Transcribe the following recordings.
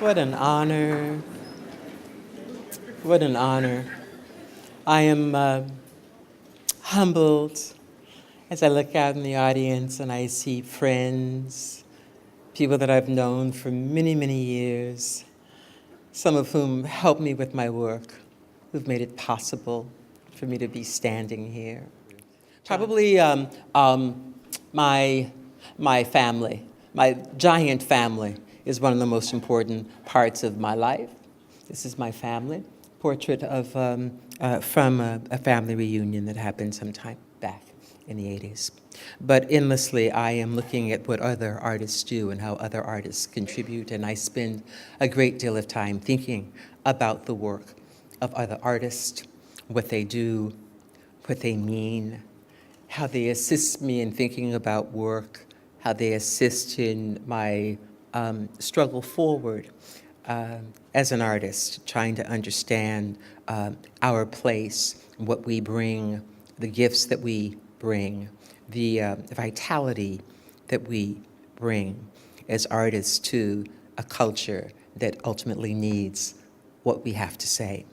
What an honor. What an honor. I am humbled as I look out in the audience and I see friends, people that I've known for many, many years, some of whom helped me with my work, who've made it possible for me to be standing here. Probably my family, my giant family, is one of the most important parts of my life. This is my family. Portrait of from a family reunion that happened some time back in the 80s. But endlessly, I am looking at what other artists do and how other artists contribute, and I spend a great deal of time thinking about the work of other artists, what they do, what they mean, how they assist me in thinking about work, how they assist in my struggle forward as an artist, trying to understand our place, what we bring, the gifts that we bring, the vitality that we bring as artists to a culture that ultimately needs what we have to say.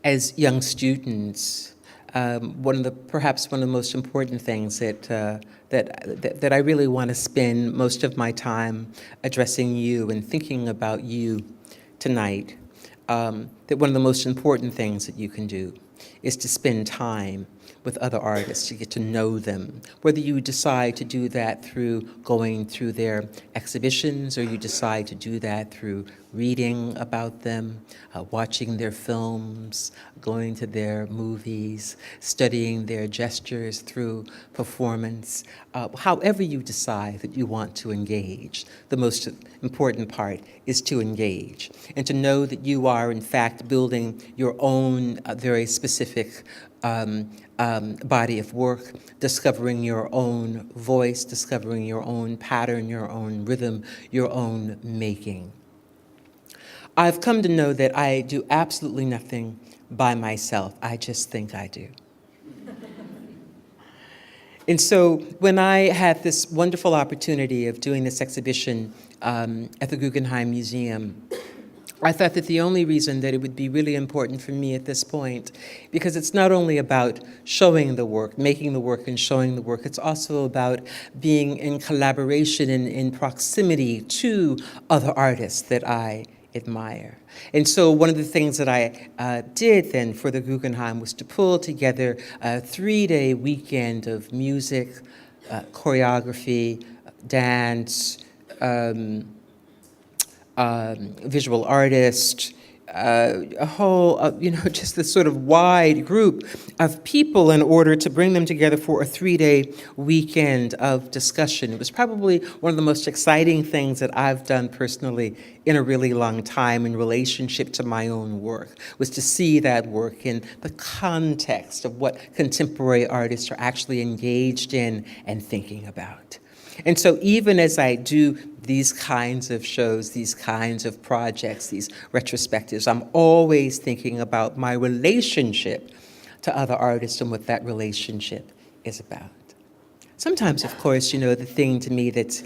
As young students, perhaps one of the most important things that I really want to spend most of my time addressing you and thinking about you tonight, that one of the most important things that you can do is to spend time with other artists, to get to know them, whether you decide to do that through going through their exhibitions or you decide to do that through reading about them, watching their films, going to their movies, studying their gestures through performance. However you decide that you want to engage, the most important part is to engage and to know that you are, in fact, building your own very specific body of work, discovering your own voice, discovering your own pattern, your own rhythm, your own making. I've come to know that I do absolutely nothing by myself. I just think I do. And so when I had this wonderful opportunity of doing this exhibition at the Guggenheim Museum, I thought that the only reason that it would be really important for me at this point, because it's not only about showing the work, making the work and showing the work, it's also about being in collaboration and in proximity to other artists that I admire. And so one of the things that I did then for the Guggenheim was to pull together a 3-day weekend of music, choreography, dance, visual artist, a whole, just this sort of wide group of people in order to bring them together for a 3-day weekend of discussion. It was probably one of the most exciting things that I've done personally in a really long time in relationship to my own work, was to see that work in the context of what contemporary artists are actually engaged in and thinking about. And so even as I do these kinds of shows, these kinds of projects, these retrospectives, I'm always thinking about my relationship to other artists and what that relationship is about. Sometimes, of course, the thing to me that's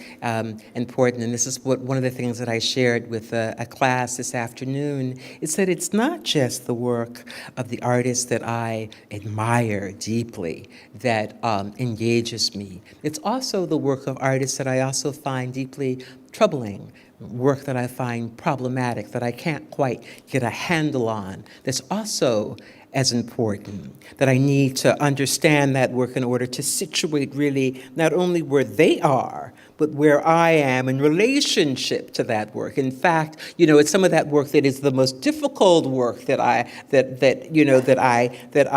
important, and this is one of the things that I shared with a class this afternoon, is that it's not just the work of the artists that I admire deeply that engages me. It's also the work of artists that I also find deeply troubling, work that I find problematic, that I can't quite get a handle on, that's also as important, that I need to understand that work in order to situate really not only where they are, but where I am in relationship to that work. In fact, it's some of that work that is the most difficult work that I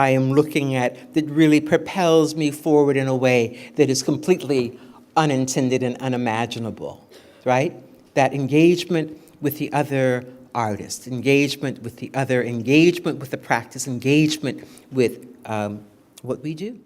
am looking at, that really propels me forward in a way that is completely unintended and unimaginable, right? That engagement with the other artist, engagement with the other, engagement with the practice, engagement with what we do.